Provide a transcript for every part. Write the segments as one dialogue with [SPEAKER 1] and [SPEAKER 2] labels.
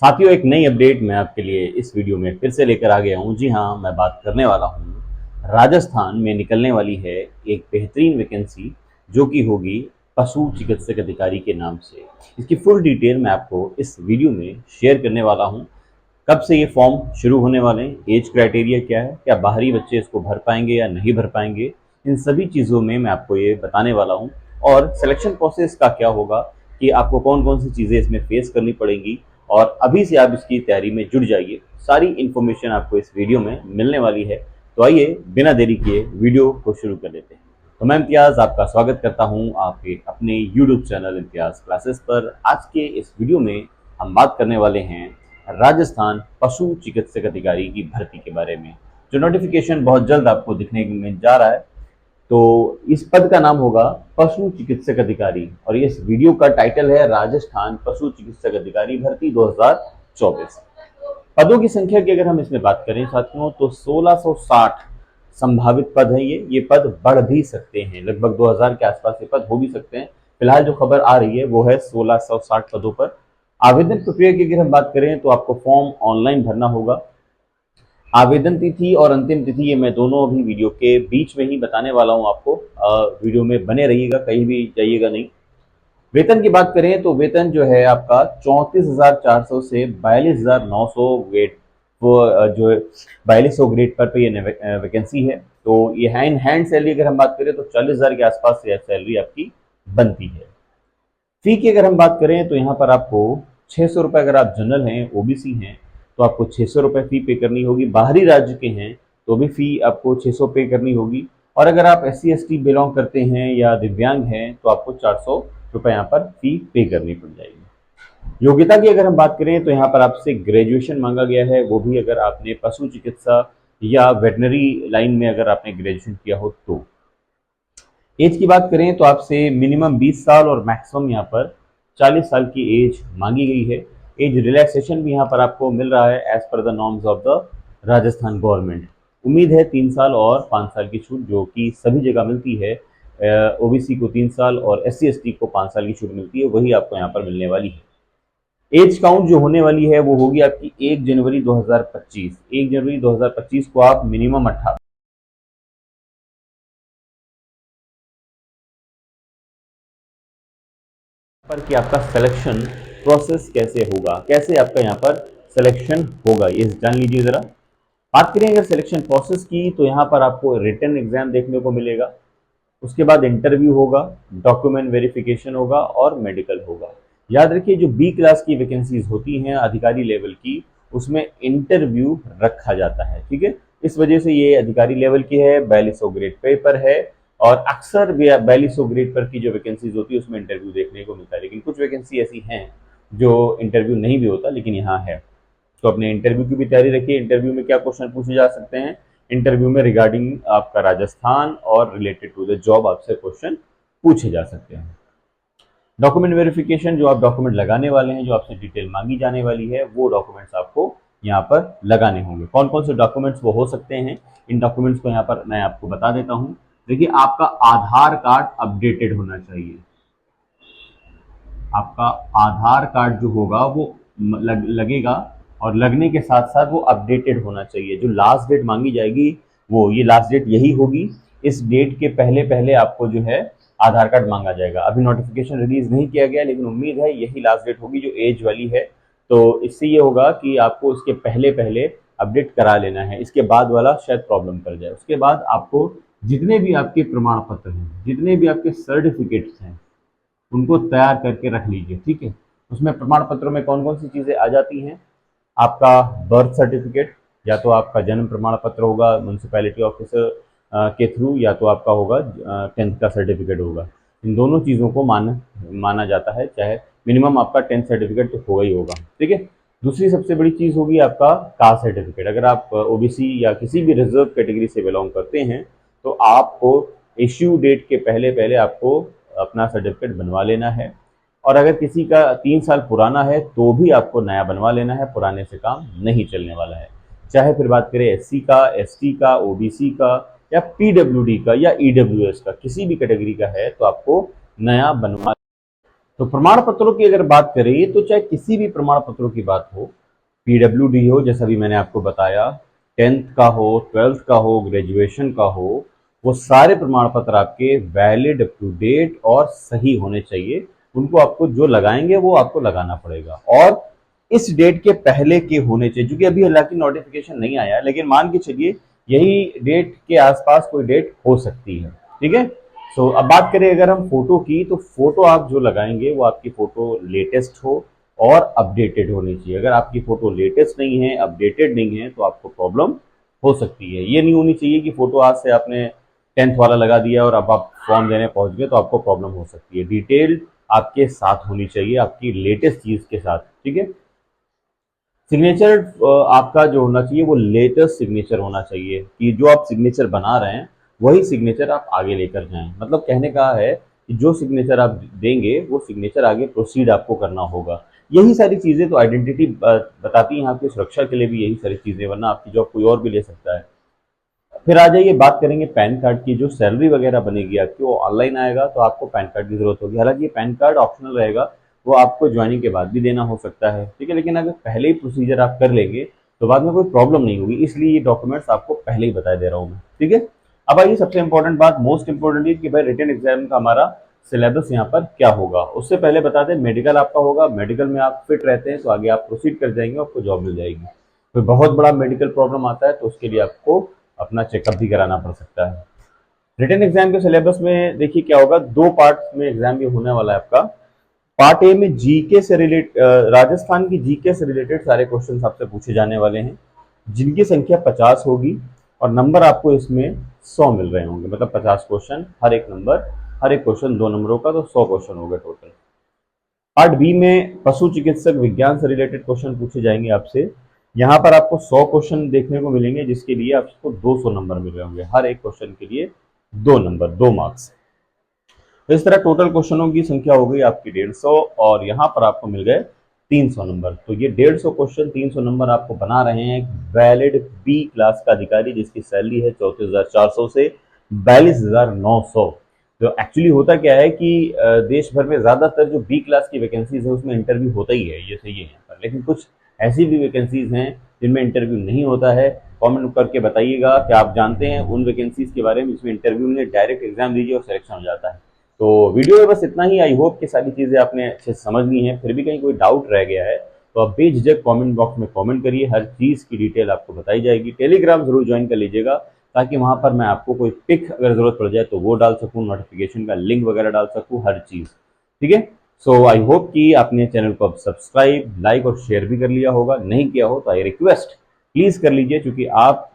[SPEAKER 1] साथियों, एक नई अपडेट मैं आपके लिए इस वीडियो में फिर से लेकर आ गया हूँ। जी हाँ, मैं बात करने वाला हूँ राजस्थान में निकलने वाली है एक बेहतरीन वैकेंसी जो कि होगी पशु चिकित्सक अधिकारी के नाम से। इसकी फुल डिटेल मैं आपको इस वीडियो में शेयर करने वाला हूँ। कब से ये फॉर्म शुरू होने वाले हैं, एज क्राइटेरिया क्या है, क्या बाहरी बच्चे इसको भर पाएंगे या नहीं भर पाएंगे, इन सभी चीज़ों में मैं आपको ये बताने वाला हूँ। और सिलेक्शन प्रोसेस का क्या होगा कि आपको कौन कौन सी चीज़ें इसमें फेस करनी पड़ेंगी, और अभी से आप इसकी तैयारी में जुड़ जाइए। सारी इन्फॉर्मेशन आपको इस वीडियो में मिलने वाली है। तो आइए बिना देरी किए वीडियो को शुरू कर लेते हैं। तो मैं इम्तियाज़ आपका स्वागत करता हूँ आपके अपने यूट्यूब चैनल इम्तियाज़ क्लासेस पर। आज के इस वीडियो में हम बात करने वाले हैं राजस्थान पशु चिकित्सक अधिकारी की भर्ती के बारे में, जो नोटिफिकेशन बहुत जल्द आपको दिखने में जा रहा है। तो इस पद का नाम होगा पशु चिकित्सक अधिकारी, और इस वीडियो का टाइटल है राजस्थान पशु चिकित्सक अधिकारी भर्ती 2024। पदों की संख्या की अगर हम इसमें बात करें साथियों, तो 1660 संभावित पद है। ये पद बढ़ भी सकते हैं, लगभग 2000 के आसपास ये पद हो भी सकते हैं। फिलहाल जो खबर आ रही है वो है 1660 पदों पर। आवेदन प्रक्रिया की अगर हम बात करें तो आपको फॉर्म ऑनलाइन भरना होगा। आवेदन तिथि और अंतिम तिथि ये मैं दोनों अभी वीडियो के बीच में ही बताने वाला हूँ आपको। वीडियो में बने रहिएगा, कहीं भी जाइएगा नहीं। वेतन की बात करें तो वेतन जो है आपका 34,400 से 42,900 ग्रेड, वो जो 4200 ग्रेड पर ये वैकेंसी है। तो ये हैंड सैलरी अगर हम बात करें तो 40,000 के आसपास से सैलरी आपकी बनती है। फी की अगर हम बात करें तो यहाँ पर आपको 600 रुपये, अगर आप जनरल हैं, ओबीसी हैं, तो आपको 600 रुपये फी पे करनी होगी। बाहरी राज्य के हैं तो भी फी आपको 600 पे करनी होगी। और अगर आप SC ST बिलोंग करते हैं या दिव्यांग हैं तो आपको 400 रुपये यहाँ पर फी पे करनी पड़ जाएगी। योग्यता की अगर हम बात करें तो यहाँ पर आपसे ग्रेजुएशन मांगा गया है, वो भी अगर आपने पशु चिकित्सा या वेटनरी लाइन में अगर आपने ग्रेजुएशन किया हो तो। एज की बात करें तो आपसे मिनिमम 20 साल और मैक्सिमम यहाँ पर 40 साल की एज मांगी गई है। एज रिलैक्सेशन भी यहाँ पर आपको मिल रहा है as per the norms of the Rajasthan government. उम्मीद है 3 साल और 5 साल की छूट, जो कि सभी जगह मिलती है। ओबीसी को 3 साल और SC ST को 5 साल की छूट मिलती है, वही आपको यहाँ पर मिलने वाली है। एज काउंट जो होने वाली है वो होगी आपकी 1 जनवरी 2025। 1 जनवरी 2025 को आप मिनिमम 18 पर कि आपका सिलेक्शन प्रोसेस कैसे होगा, कैसे आपका यहाँ पर सिलेक्शन होगा, ये जान लीजिए ज़रा। बात करें अगर सिलेक्शन प्रोसेस की तो यहाँ पर आपको रिटन एग्जाम देखने को मिलेगा। उसके बाद इंटरव्यू होगा, डॉक्यूमेंट वेरिफिकेशन होगा और मेडिकल होगा। याद रखिए, जो बी क्लास की वैकेंसीज होती हैं अधिकारी लेवल की, उसमें इंटरव्यू रखा जाता है। ठीक है, इस वजह से ये अधिकारी लेवल की है, 4200 ग्रेड पेपर है। और अक्सर 4200 ग्रेड पर की जो वैकेंसीज होती है उसमें इंटरव्यू देखने को मिलता है, लेकिन कुछ वैकेंसी ऐसी हैं जो इंटरव्यू नहीं भी होता, लेकिन यहाँ है। तो अपने इंटरव्यू की भी तैयारी रखिए। इंटरव्यू में क्या क्वेश्चन पूछे जा सकते हैं, इंटरव्यू में रिगार्डिंग आपका राजस्थान और रिलेटेड टू द जॉब आपसे क्वेश्चन पूछे जा सकते हैं। डॉक्यूमेंट वेरिफिकेशन, जो आप डॉक्यूमेंट लगाने वाले हैं, जो आपसे डिटेल मांगी जाने वाली है, वो डॉक्यूमेंट्स आपको यहाँ पर लगाने होंगे। कौन कौन से डॉक्यूमेंट्स वो हो सकते हैं, इन डॉक्यूमेंट्स को यहाँ पर मैं आपको बता देता हूँ। देखिए, आपका आधार कार्ड अपडेटेड होना चाहिए। आपका आधार कार्ड जो होगा वो लगेगा, और लगने के साथ साथ वो अपडेटेड होना चाहिए। जो लास्ट डेट मांगी जाएगी वो ये लास्ट डेट यही होगी। इस डेट के पहले पहले आपको जो है आधार कार्ड मांगा जाएगा। अभी नोटिफिकेशन रिलीज नहीं किया गया, लेकिन उम्मीद है यही लास्ट डेट होगी जो एज वाली है। तो इससे ये होगा कि आपको इसके पहले पहले अपडेट करा लेना है, इसके बाद वाला शायद प्रॉब्लम कर जाए। उसके बाद आपको जितने भी आपके प्रमाण पत्र हैं, जितने भी आपके सर्टिफिकेट्स हैं, उनको तैयार करके रख लीजिए। ठीक है, उसमें प्रमाण पत्रों में कौन कौन सी चीज़ें आ जाती हैं, आपका बर्थ सर्टिफिकेट, या तो आपका जन्म प्रमाण पत्र होगा म्यूनसिपैलिटी ऑफिसर के थ्रू, या तो आपका होगा 10th का सर्टिफिकेट होगा। इन दोनों चीज़ों को माना जाता है, चाहे मिनिमम आपका 10th सर्टिफिकेट तो होगा ही होगा। ठीक है, दूसरी सबसे बड़ी चीज़ होगी आपका कास्ट सर्टिफिकेट। अगर आप ओबीसी या किसी भी रिजर्व कैटेगरी से बिलोंग करते हैं तो आपको इश्यू डेट के पहले पहले आपको अपना सर्टिफिकेट बनवा लेना है। और अगर किसी का 3 साल पुराना है तो भी आपको नया बनवा लेना है, पुराने से काम नहीं चलने वाला है। चाहे फिर बात करें SC का, ST का, OBC का, या PWD का, या EWS का, किसी भी कैटेगरी का है तो आपको नया बनवा। तो प्रमाण पत्रों की अगर बात करें तो चाहे किसी भी प्रमाण पत्रों की बात हो, पीडब्ल्यूडी हो जैसा भी मैंने आपको बताया, 10th का हो, 12th का हो, ग्रेजुएशन का हो, वो सारे प्रमाण पत्र आपके वैलिड, अप टू डेट और सही होने चाहिए। उनको आपको जो लगाएंगे वो आपको लगाना पड़ेगा और इस डेट के पहले के होने चाहिए, क्योंकि अभी हालांकि नोटिफिकेशन नहीं आया, लेकिन मान के चलिए यही डेट के आसपास कोई डेट हो सकती है। ठीक है। सो अब बात करें अगर हम फोटो की, तो फोटो आप जो लगाएंगे वो आपकी फोटो लेटेस्ट हो और अपडेटेड होनी चाहिए। अगर आपकी फोटो लेटेस्ट नहीं है, अपडेटेड नहीं है, तो आपको प्रॉब्लम हो सकती है। ये नहीं होनी चाहिए कि फोटो आज से आपने 10th वाला लगा दिया और अब आप फॉर्म देने पहुंच गए, तो आपको प्रॉब्लम हो सकती है। डिटेल आपके साथ होनी चाहिए, आपकी लेटेस्ट चीज के साथ। ठीक है। सिग्नेचर आपका जो होना चाहिए वो लेटेस्ट सिग्नेचर होना चाहिए, कि जो आप सिग्नेचर बना रहे हैं वही सिग्नेचर आप आगे लेकर जाएं। मतलब कहने का है कि जो सिग्नेचर आप देंगे वो सिग्नेचर आगे प्रोसीड आपको करना होगा। यही सारी चीजें तो आइडेंटिटी बताती हैं, आपकी सुरक्षा के लिए भी यही सारी चीजें, वरना आपकी जॉब कोई और भी ले सकता है। फिर आ जाइए, बात करेंगे पैन कार्ड की। जो सैलरी वगैरह बनेगी आपकी वो ऑनलाइन आएगा, तो आपको पैन कार्ड की जरूरत होगी। हालांकि पैन कार्ड ऑप्शनल रहेगा, वो आपको ज्वाइनिंग के बाद भी देना हो सकता है। ठीक है। लेकिन अगर पहले ही प्रोसीजर आप कर लेंगे तो बाद में कोई प्रॉब्लम नहीं होगी, इसलिए ये डॉक्यूमेंट्स आपको पहले ही बता दे रहा हूँ मैं। ठीक है। अब आइए सबसे इंपॉर्टेंट बात, मोस्ट इंपॉर्टेंट, ये कि भाई रिटन एग्जाम का हमारा सिलेबस यहाँ पर क्या होगा। उससे पहले बता दें, मेडिकल आपका होगा। मेडिकल में आप फिट रहते हैं तो आगे आप प्रोसीड कर जाएंगे, आपको जॉब मिल जाएगी। कोई बहुत बड़ा मेडिकल प्रॉब्लम आता है तो उसके लिए आपको अपना चेकअप भी कराना पड़ सकता है। रिटन एग्जाम के सिलेबस में देखिए क्या होगा, दो पार्ट में एग्जाम ये होने वाला है आपका। पार्ट ए में जीके से राजस्थान की जीके से रिलेटेड सारे क्वेश्चन आपसे पूछे जाने वाले हैं, जिनकी संख्या 50 होगी और नंबर आपको इसमें 100 मिल रहे होंगे। मतलब 50 क्वेश्चन, हर एक क्वेश्चन 2 नंबरों का, तो 100 क्वेश्चन हो गए टोटल। पार्ट बी में पशु चिकित्सक विज्ञान से रिलेटेड क्वेश्चन पूछे जाएंगे आपसे। यहाँ पर आपको 100 क्वेश्चन देखने को मिलेंगे, जिसके लिए आपको 200 नंबर मिल रहे होंगे। हर एक क्वेश्चन के लिए 2 नंबर, 2 मार्क्स। तो इस तरह टोटल क्वेश्चनों की संख्या हो गई आपकी 150, और यहाँ पर आपको मिल गए 300 नंबर। तो ये 150 क्वेश्चन, 300 नंबर आपको बना रहे हैं एक वैलिड बी क्लास का अधिकारी, जिसकी सैलरी है 34,400 से 42,900। तो एक्चुअली होता क्या है कि देश भर में ज्यादातर जो बी क्लास की वैकेंसीज है उसमें इंटरव्यू होता ही है, ये सही है यहाँ पर। लेकिन कुछ ऐसी भी वैकेंसीज हैं जिनमें इंटरव्यू नहीं होता है। कमेंट करके बताइएगा कि आप जानते हैं उन वैकेंसीज के बारे में जिसमें इंटरव्यू नहीं, डायरेक्ट एग्जाम दीजिए और सिलेक्शन हो जाता है। तो वीडियो में बस इतना ही। आई होप कि सारी चीजें आपने अच्छे से समझ ली हैं। फिर भी कहीं कोई डाउट रह गया है तो आप बेझिझक कमेंट बॉक्स में कमेंट करिए, हर चीज की डिटेल आपको बताई जाएगी। टेलीग्राम जरूर ज्वाइन कर लीजिएगा, ताकि वहां पर मैं आपको कोई पिक अगर जरूरत पड़ जाए तो वो डाल सकूं, नोटिफिकेशन का लिंक वगैरह डाल सकूं, हर चीज। ठीक है। सो आई होप कि आपने चैनल को अब सब्सक्राइब, लाइक और शेयर भी कर लिया होगा। नहीं किया हो तो आई रिक्वेस्ट प्लीज कर लीजिए, क्योंकि आप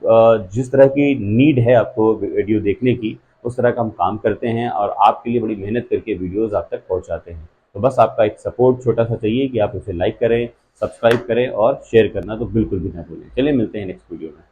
[SPEAKER 1] जिस तरह की नीड है आपको वीडियो देखने की, उस तरह का हम काम करते हैं और आपके लिए बड़ी मेहनत करके वीडियोस आप तक पहुंचाते हैं। तो बस आपका एक सपोर्ट छोटा सा चाहिए कि आप इसे लाइक करें, सब्सक्राइब करें और शेयर करना तो बिल्कुल भी ना भूलें। चलिए मिलते हैं नेक्स्ट वीडियो में।